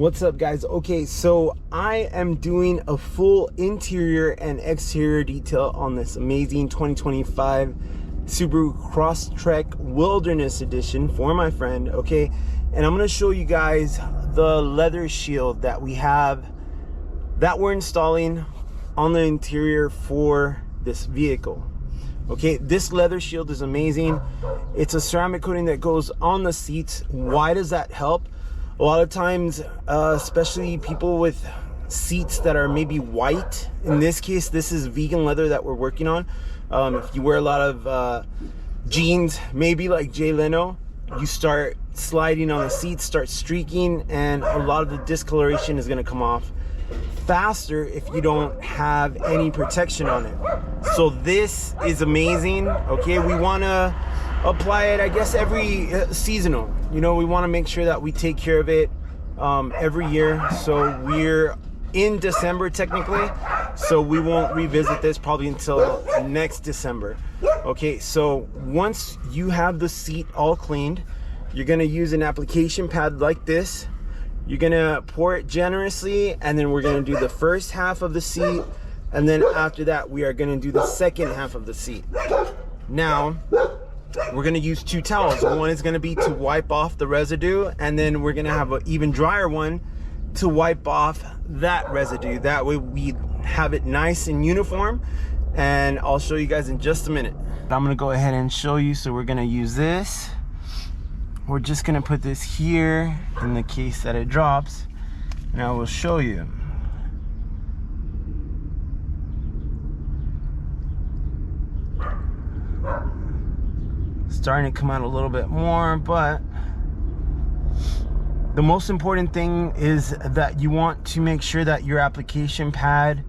What's up, guys? Okay, so I am doing a full interior and exterior detail on this amazing 2025 Subaru Crosstrek Wilderness Edition for my friend, okay? And I'm gonna show you guys the leather shield that we have, that we're installing on the interior for this vehicle. Okay, this leather shield is amazing. It's a ceramic coating that goes on the seats. Why does that help? A lot of times, especially people with seats that are maybe white, in this case this is vegan leather that we're working on. If you wear a lot of jeans, maybe like Jay Leno, you start sliding on the seats, start streaking, and a lot of the discoloration is going to come off faster if you don't have any protection on it. So this is amazing. Okay, we want to apply it, I guess, every seasonal. You know, we want to make sure that we take care of it every year. So we're in December technically, so we won't revisit this probably until next December. Okay, so once you have the seat all cleaned, you're going to use an application pad like this. You're going to pour it generously, and then we're going to do the first half of the seat, and then after that we are going to do the second half of the seat. Now we're going to use two towels. One is going to be to wipe off the residue, and then we're going to have an even drier one to wipe off that residue. That way we have it nice and uniform, and I'll show you guys in just a minute. I'm going to go ahead and show you. So we're going to use this. We're just going to put this here in the case that it drops, and I will show you. Starting to come out a little bit more, but the most important thing is that you want to make sure that your application pad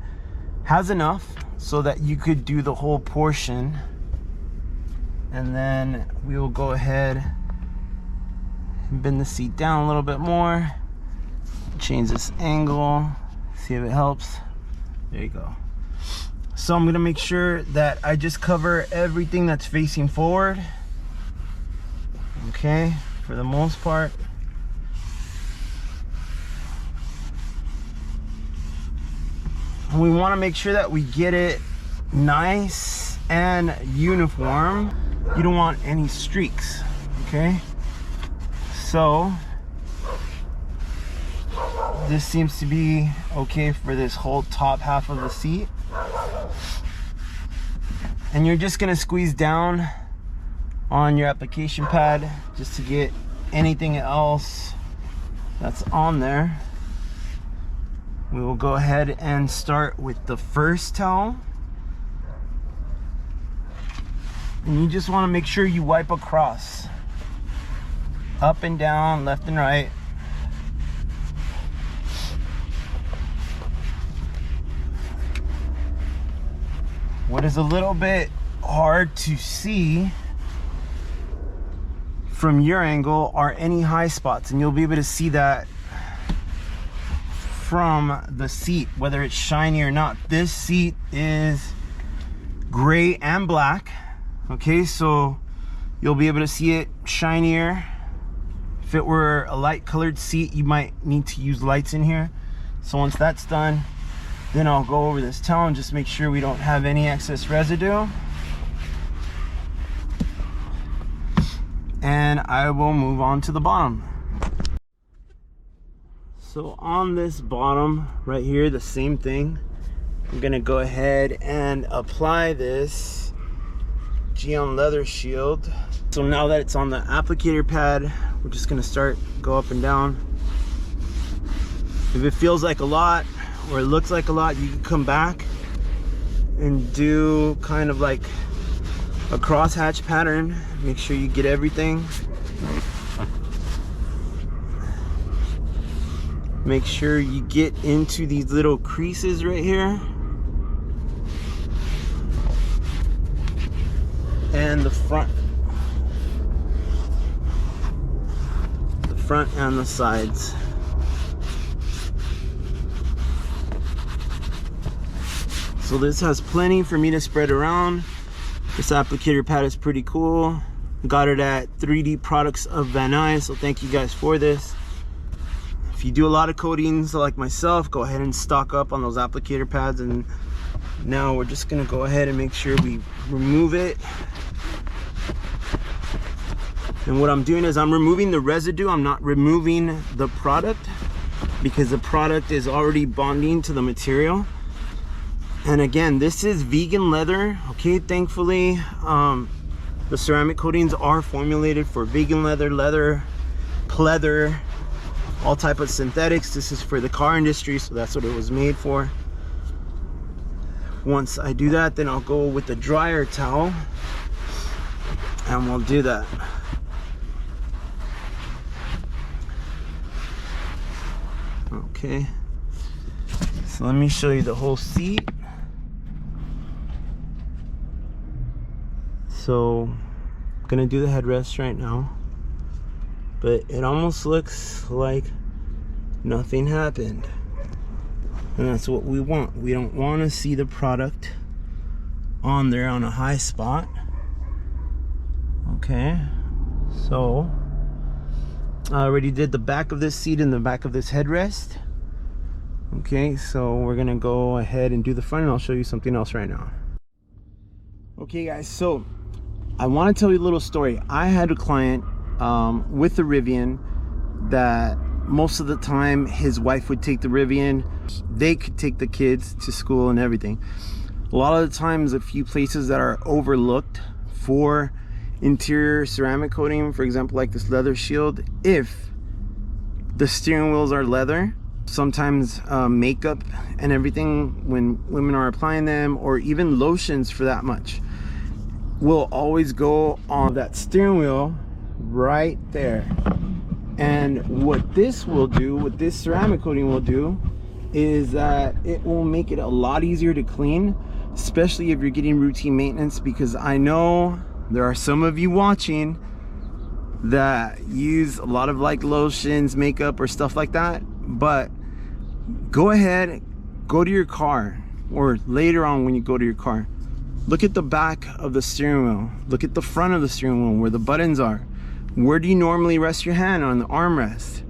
has enough so that you could do the whole portion. And then we will go ahead and bend the seat down a little bit more, change this angle, see if it helps. There you go. So I'm gonna make sure that I just cover everything that's facing forward. Okay, for the most part. And we want to make sure that we get it nice and uniform. You don't want any streaks, okay? So this seems to be okay for this whole top half of the seat. And you're just gonna squeeze down on your application pad just to get anything else that's on there. We will go ahead and start with the first towel, and you just want to make sure you wipe across, up and down, left and right. What is a little bit hard to see from your angle are any high spots, and you'll be able to see that from the seat, whether it's shiny or not. This seat is gray and black, okay, so you'll be able to see it shinier. If it were a light colored seat, you might need to use lights in here. So once that's done, then I'll go over this towel and just make sure we don't have any excess residue. And I will move on to the bottom. So on this bottom right here, the same thing. I'm gonna go ahead and apply this Gyeon leather shield. So now that it's on the applicator pad, we're just gonna go up and down. If it feels like a lot or it looks like a lot, you can come back and do kind of like a crosshatch pattern. Make sure you get everything. Make sure you get into these little creases right here. And the front and the sides. So this has plenty for me to spread around. This applicator pad is pretty cool. Got it at 3D Products of Van Nuys, so thank you guys for this. if you do a lot of coatings like myself, go ahead and stock up on those applicator pads. And now we're just gonna go ahead and make sure we remove it. And what I'm doing is I'm removing the residue. I'm not removing the product because the product is already bonding to the material. And again, this is vegan leather, okay? Thankfully, the ceramic coatings are formulated for vegan leather, pleather, all type of synthetics. This is for the car industry, so that's what it was made for. Once I do that, then I'll go with the dryer towel and we'll do that. Okay, so let me show you the whole seat. So I'm gonna do the headrest right now, but it almost looks like nothing happened, and that's what we want. We don't want to see the product on there on a high spot. Okay, so I already did the back of this seat and the back of this headrest. Okay, so we're gonna go ahead and do the front, and I'll show you something else right now. Okay guys, so I want to tell you a little story. I had a client with the Rivian that most of the time his wife would take the Rivian. They could take the kids to school and everything. A lot of the times, a few places that are overlooked for interior ceramic coating, for example like this leather shield, if the steering wheels are leather, sometimes makeup and everything when women are applying them, or even lotions for that much, will always go on that steering wheel right there. And what this will do, what this ceramic coating will do, is that it will make it a lot easier to clean, especially if you're getting routine maintenance, because I know there are some of you watching that use a lot of like lotions, makeup, or stuff like that. But go ahead, go to your car, or later on when you go to your car, look at the back of the steering wheel, look at the front of the steering wheel where the buttons are. Where do you normally rest your hand? On the armrest.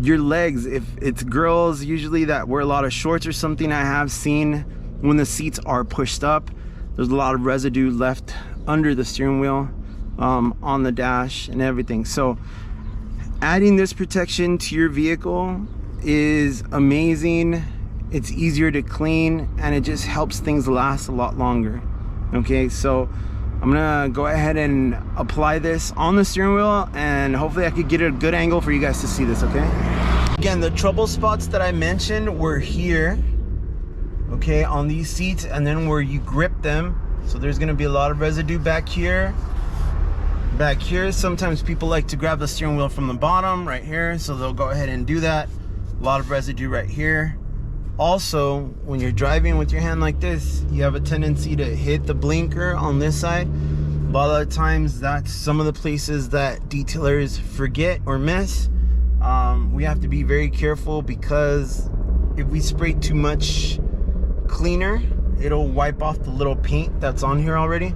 Your legs, if it's girls usually that wear a lot of shorts or something, I have seen when the seats are pushed up, there's a lot of residue left under the steering wheel, on the dash and everything. So adding this protection to your vehicle is amazing. It's easier to clean, and it just helps things last a lot longer. Okay, so I'm gonna go ahead and apply this on the steering wheel, and hopefully I could get a good angle for you guys to see this. Okay, again, the trouble spots that I mentioned were here, okay, on these seats, and then where you grip them. So there's gonna be a lot of residue back here. Sometimes people like to grab the steering wheel from the bottom right here, so they'll go ahead and do that. A lot of residue right here. Also, when you're driving with your hand like this, you have a tendency to hit the blinker on this side. A lot of the times, that's some of the places that detailers forget or miss. We have to be very careful, because if we spray too much cleaner, it'll wipe off the little paint that's on here already.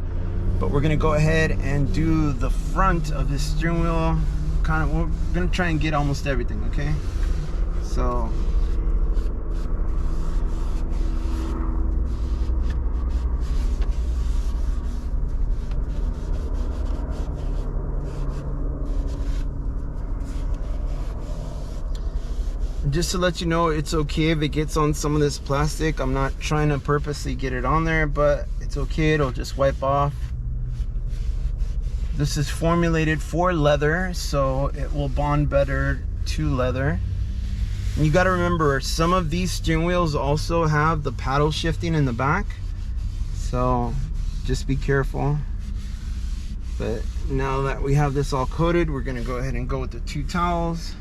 But we're gonna go ahead and do the front of this steering wheel. We're gonna try and get almost everything, okay? So just to let you know, it's okay if it gets on some of this plastic. I'm not trying to purposely get it on there, but it's okay, it'll just wipe off. This is formulated for leather, so it will bond better to leather. And you got to remember, some of these steering wheels also have the paddle shifting in the back, so just be careful. But now that we have this all coated, we're going to go ahead and go with the 2 towels.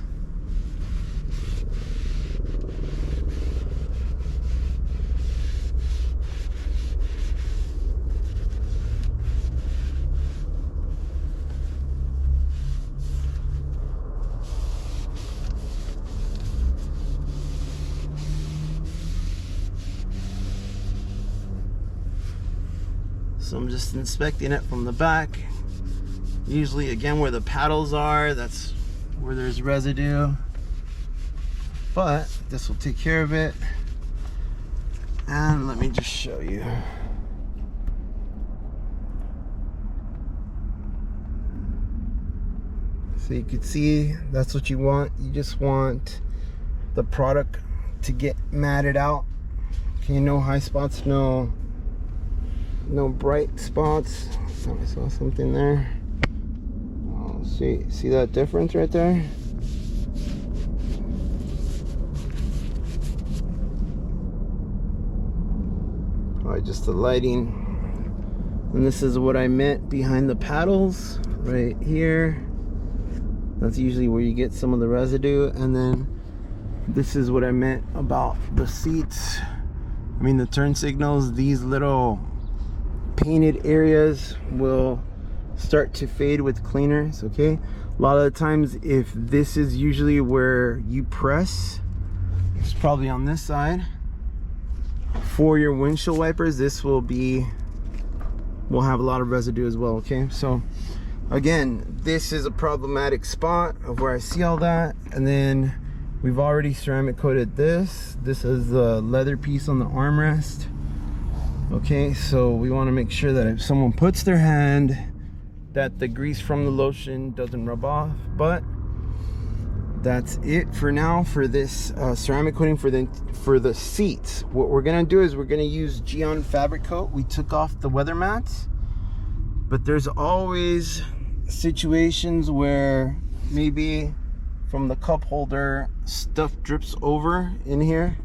So I'm just inspecting it from the back. Usually, again, where the paddles are, that's where there's residue. but this will take care of it. And let me just show you. So you can see that's what you want. You just want the product to get matted out. Okay, no high spots, no bright spots. Thought I saw something there. Oh, see that difference right there? Probably just the lighting. And this is what I meant behind the paddles right here. That's usually where you get some of the residue. And then this is what I meant about the seats. I mean the turn signals. These little painted areas will start to fade with cleaners. Okay, a lot of the times, if this is usually where you press, it's probably on this side. For your windshield wipers, this will have a lot of residue as well. Okay, so again, this is a problematic spot of where I see all that. And then we've already ceramic coated this. This is the leather piece on the armrest. Okay, so we want to make sure that if someone puts their hand, that the grease from the lotion doesn't rub off. But that's it for now for this ceramic coating for the seats. What we're gonna do is we're gonna use Gyeon fabric coat. We took off the weather mats, but there's always situations where maybe from the cup holder stuff drips over in here.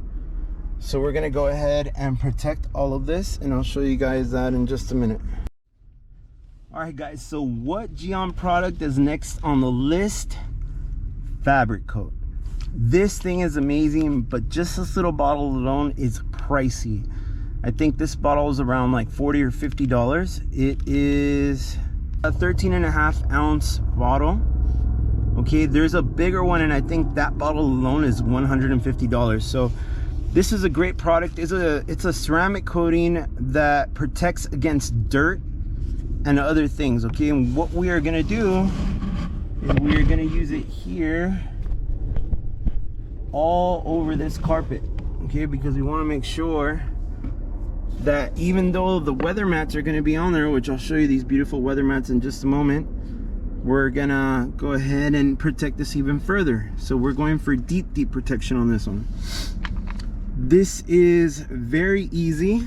So we're gonna go ahead and protect all of this, and I'll show you guys that in just a minute. All right guys, so what Gyeon product is next on the list? Fabric coat. This thing is amazing, but just this little bottle alone is pricey. I think this bottle is around like $40 or $50. It is a 13.5 ounce bottle. Okay, there's a bigger one, and I think that bottle alone is $150. So this is a great product. It's a ceramic coating that protects against dirt and other things. Okay, and what we are gonna do is we are gonna use it here all over this carpet. Okay, because we want to make sure that even though the weather mats are going to be on there, which I'll show you these beautiful weather mats in just a moment, we're gonna go ahead and protect this even further. So we're going for deep protection on this one. This is very easy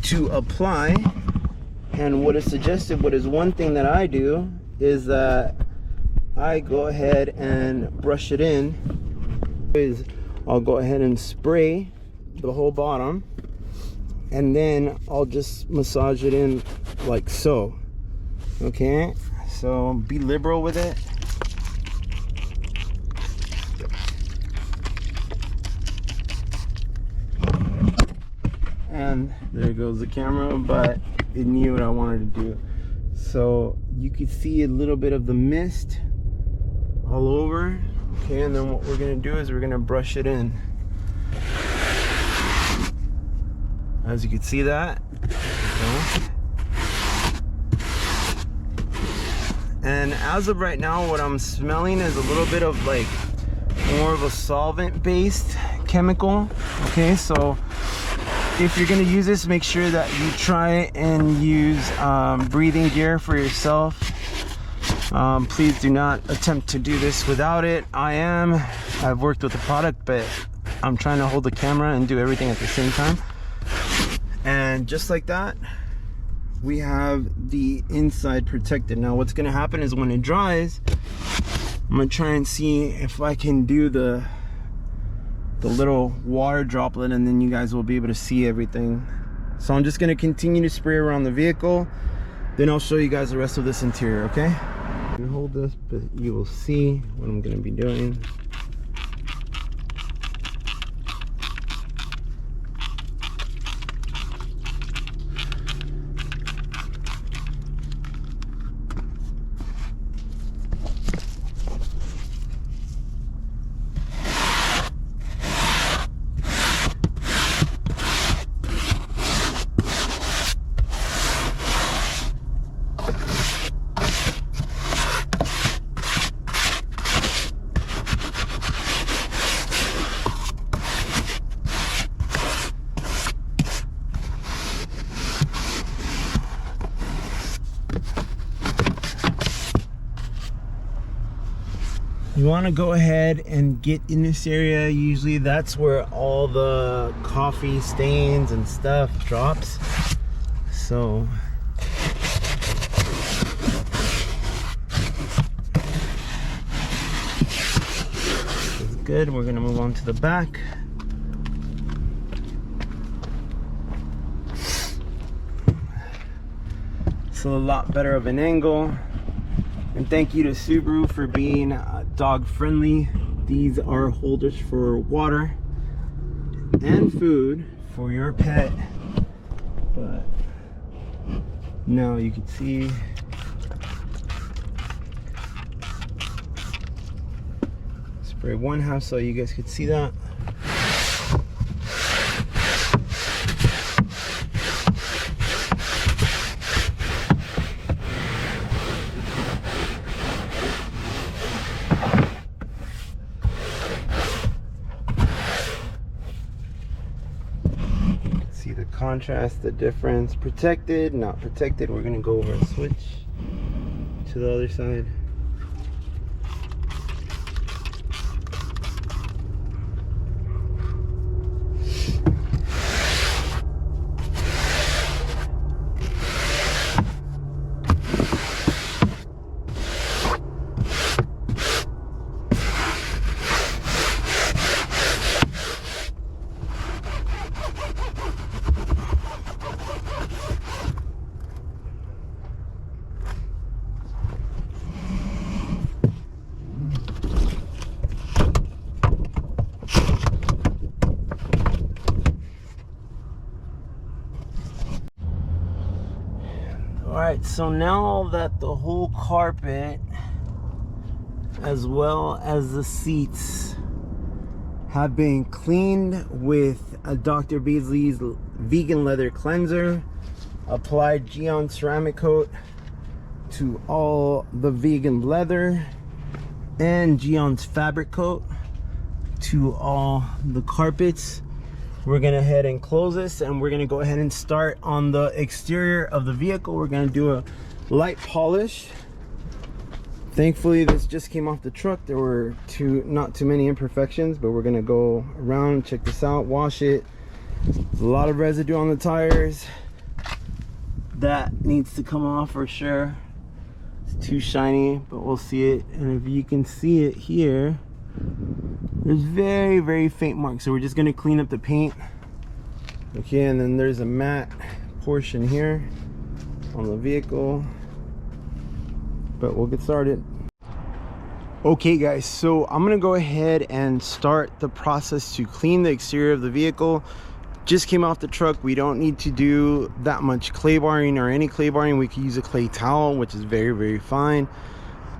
to apply, and what is suggested, what is one thing that I do is that I go ahead and brush it in. I'll go ahead and spray the whole bottom, and then I'll just massage it in like so. Okay, so be liberal with it. And there goes the camera, but it knew what I wanted to do. So you could see a little bit of the mist all over. Okay, and then what we're gonna do is we're gonna brush it in. As you can see that. And as of right now, what I'm smelling is a little bit of like more of a solvent based chemical. Okay, so if you're going to use this, make sure that you try and use breathing gear for yourself. Please do not attempt to do this without it. I've worked with the product, but I'm trying to hold the camera and do everything at the same time. And just like that, we have the inside protected. Now what's going to happen is when it dries, I'm going to try and see if I can do the little water droplet, and then you guys will be able to see everything. So I'm just going to continue to spray around the vehicle, then I'll show you guys the rest of this interior. Okay, I can hold this, but you will see what I'm going to be doing. you want to go ahead and get in this area. Usually that's where all the coffee stains and stuff drops. So it's good. We're gonna move on to the back. It's a lot better of an angle. And thank you to Subaru for being dog friendly. These are holders for water and food for your pet. But now you can see spray one half so you guys could see that. See the contrast, the difference. Protected, not protected. We're gonna go over and switch to the other side. Alright, so now that the whole carpet as well as the seats have been cleaned with a Dr. Beasley's vegan leather cleanser, applied Gyeon ceramic coat to all the vegan leather, and Gyeon's fabric coat to all the carpets, we're gonna head and close this, and we're gonna go ahead and start on the exterior of the vehicle. We're gonna do a light polish. Thankfully this just came off the truck. There were not too many imperfections, but we're gonna go around, check this out, wash it. There's a lot of residue on the tires that needs to come off for sure. It's too shiny, but we'll see it. And if you can see it here, there's very faint marks, so we're just going to clean up the paint. Okay, and then there's a matte portion here on the vehicle, but we'll get started. Okay guys, so I'm gonna go ahead and start the process to clean the exterior of the vehicle. Just came off the truck. We don't need to do that much clay barring or any clay barring. We can use a clay towel, which is very fine.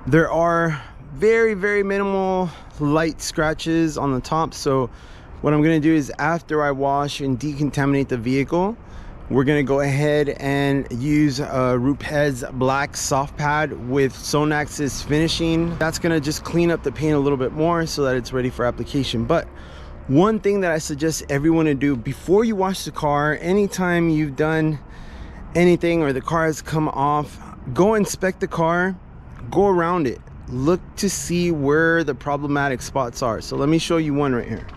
There are very minimal light scratches on the top, so what I'm going to do is, after I wash and decontaminate the vehicle, we're going to go ahead and use Rupez's black soft pad with Sonax's finishing. That's going to just clean up the paint a little bit more so that it's ready for application. But one thing that I suggest everyone to do before you wash the car, anytime you've done anything or the car has come off, go inspect the car, go around it, look to see where the problematic spots are. So let me show you one right here.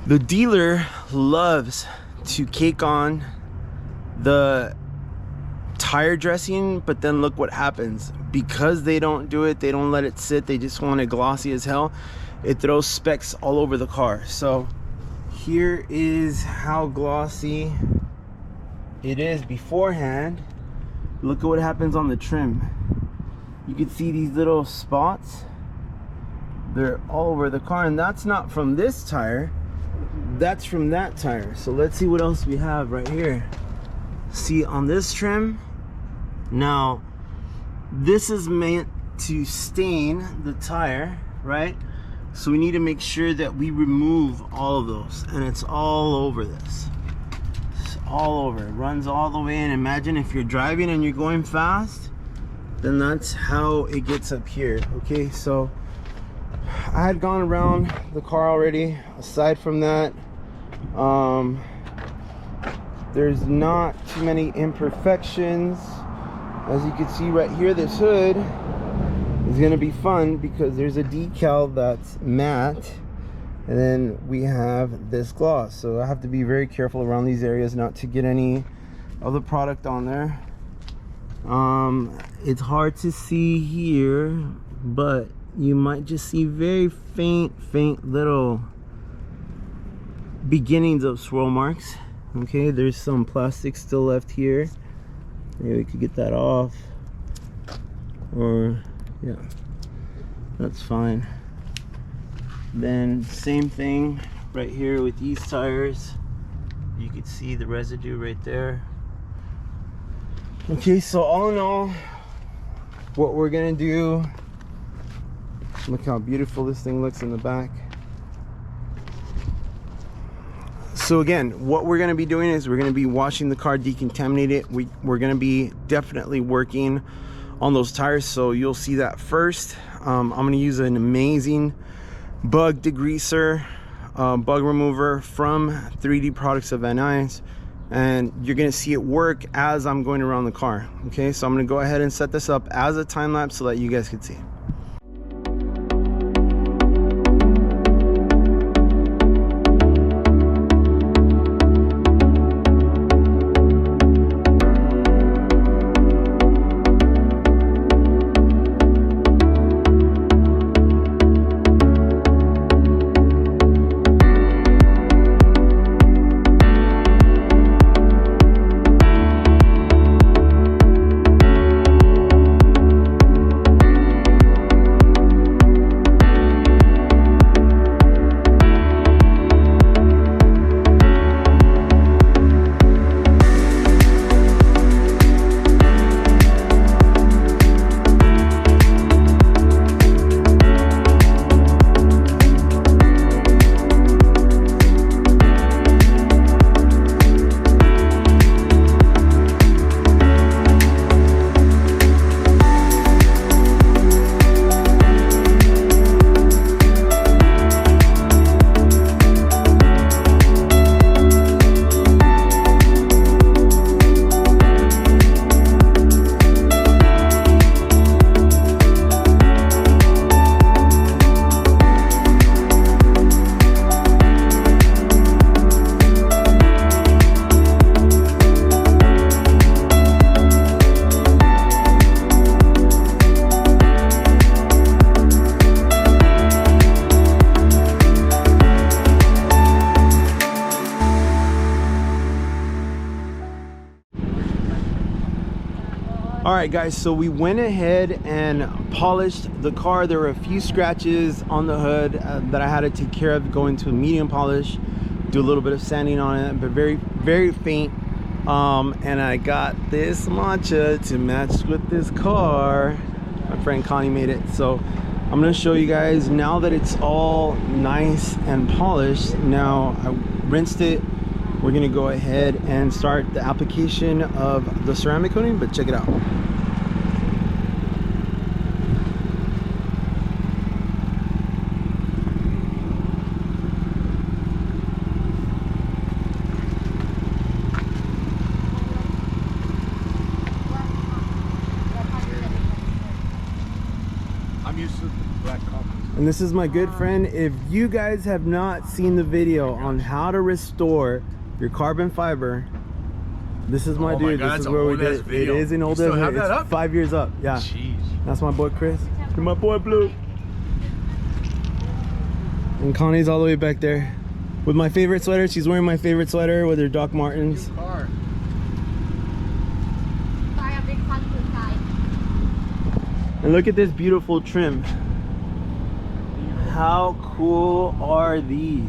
The dealer loves to cake on the tire dressing, but then look what happens. Because they don't do it, they don't let it sit, they just want it glossy as hell, it throws specks all over the car. So here is how glossy it is beforehand. Look at what happens on the trim. You can see these little spots, they're all over the car, and that's not from this tire, that's from that tire. So let's see what else we have right here. See, on this trim, now this is meant to stain the tire, right? So we need to make sure that we remove all of those, and it's all over this. It's all over, it runs all the way in. Imagine if you're driving and you're going fast, then that's how it gets up here. Okay, so I had gone around the car already. Aside from that, there's not too many imperfections. As you can see right here, this hood It's gonna be fun because there's a decal that's matte, and then we have this gloss. So I have to be very careful around these areas not to get any of the product on there. It's hard to see here, but you might just see very faint little beginnings of swirl marks. Okay, there's some plastic still left here. Maybe we could get that off, or yeah, that's fine. Then same thing right here with these tires. You could see the residue right there. Okay, so all in all, what we're gonna do, look how beautiful this thing looks in the back. So again, what we're gonna be doing is we're gonna be washing the car, decontaminate it. We're gonna be definitely working on those tires, so you'll see that first. I'm gonna use an amazing bug degreaser, bug remover from 3D Products of Van Nuys, and you're gonna see it work as I'm going around the car. Okay, so I'm gonna go ahead and set this up as a time lapse so that you guys can see. Alright guys, so we went ahead and polished the car. There were a few scratches on the hood that I had to take care of, go into a medium polish, do a little bit of sanding on it, but very faint. And I got this matcha to match with this car. My friend Connie made it. So I'm going to show you guys now that it's all nice and polished. Now I rinsed it. We're going to go ahead and start the application of the ceramic coating, but check it out. I'm used to black coffee. And this is my good friend. If you guys have not seen the video on how to restore your carbon fiber, this is my dude. God, this is where we did it. It is an old video. It's up? 5 years up. Yeah. Jeez. That's my boy Chris. And my boy Blue. And Connie's all the way back there with my favorite sweater. She's wearing my favorite sweater with her Doc Martens. And look at this beautiful trim. How cool are these?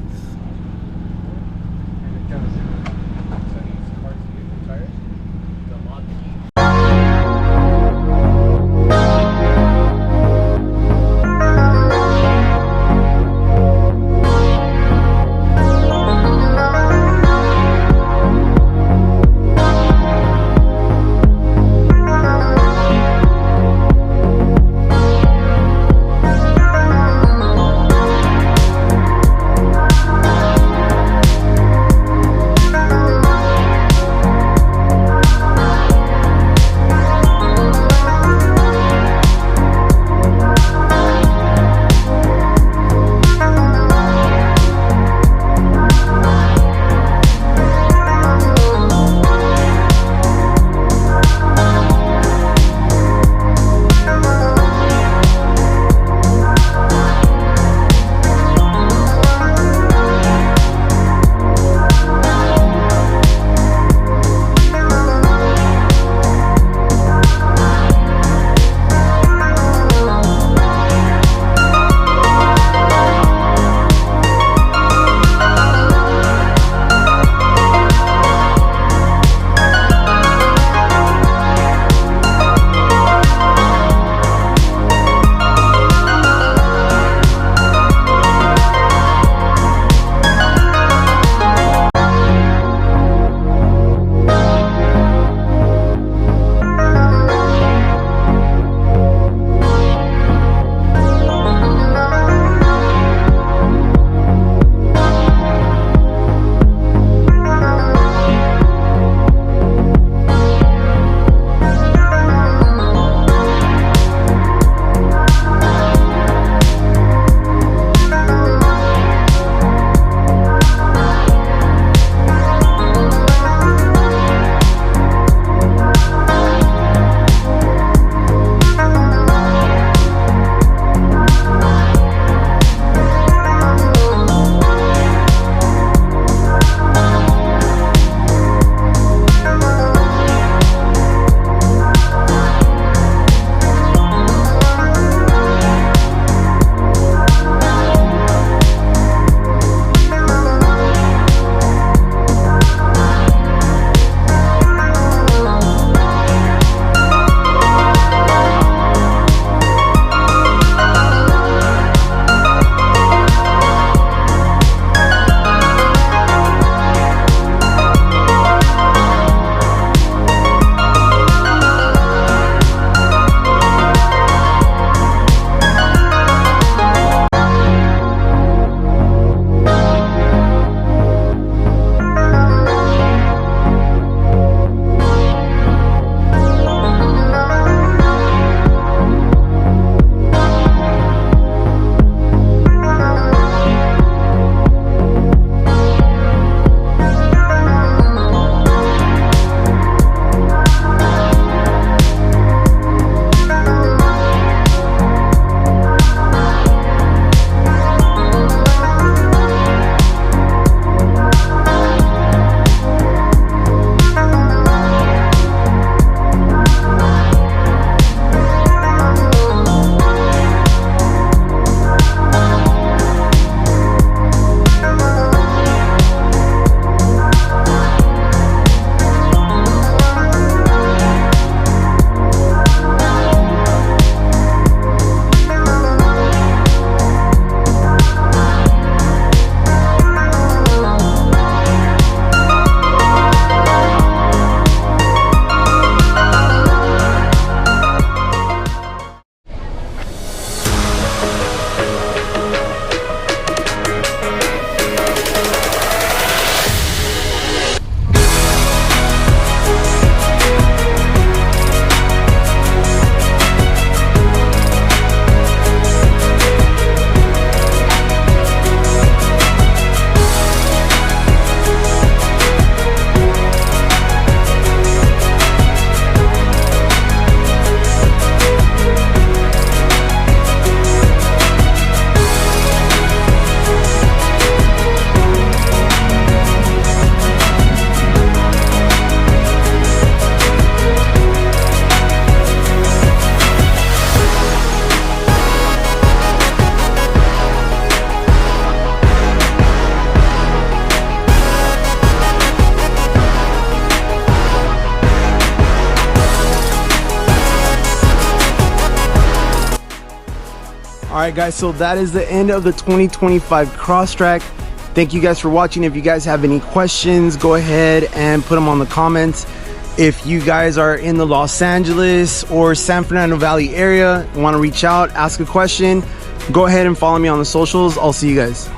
right, guys, so that is the end of the 2025 Crosstrek. Thank you guys for watching. If you guys have any questions, go ahead and put them on the comments. If you guys are in the Los Angeles or San Fernando Valley area and want to reach out, ask a question, go ahead and follow me on the socials. I'll see you guys.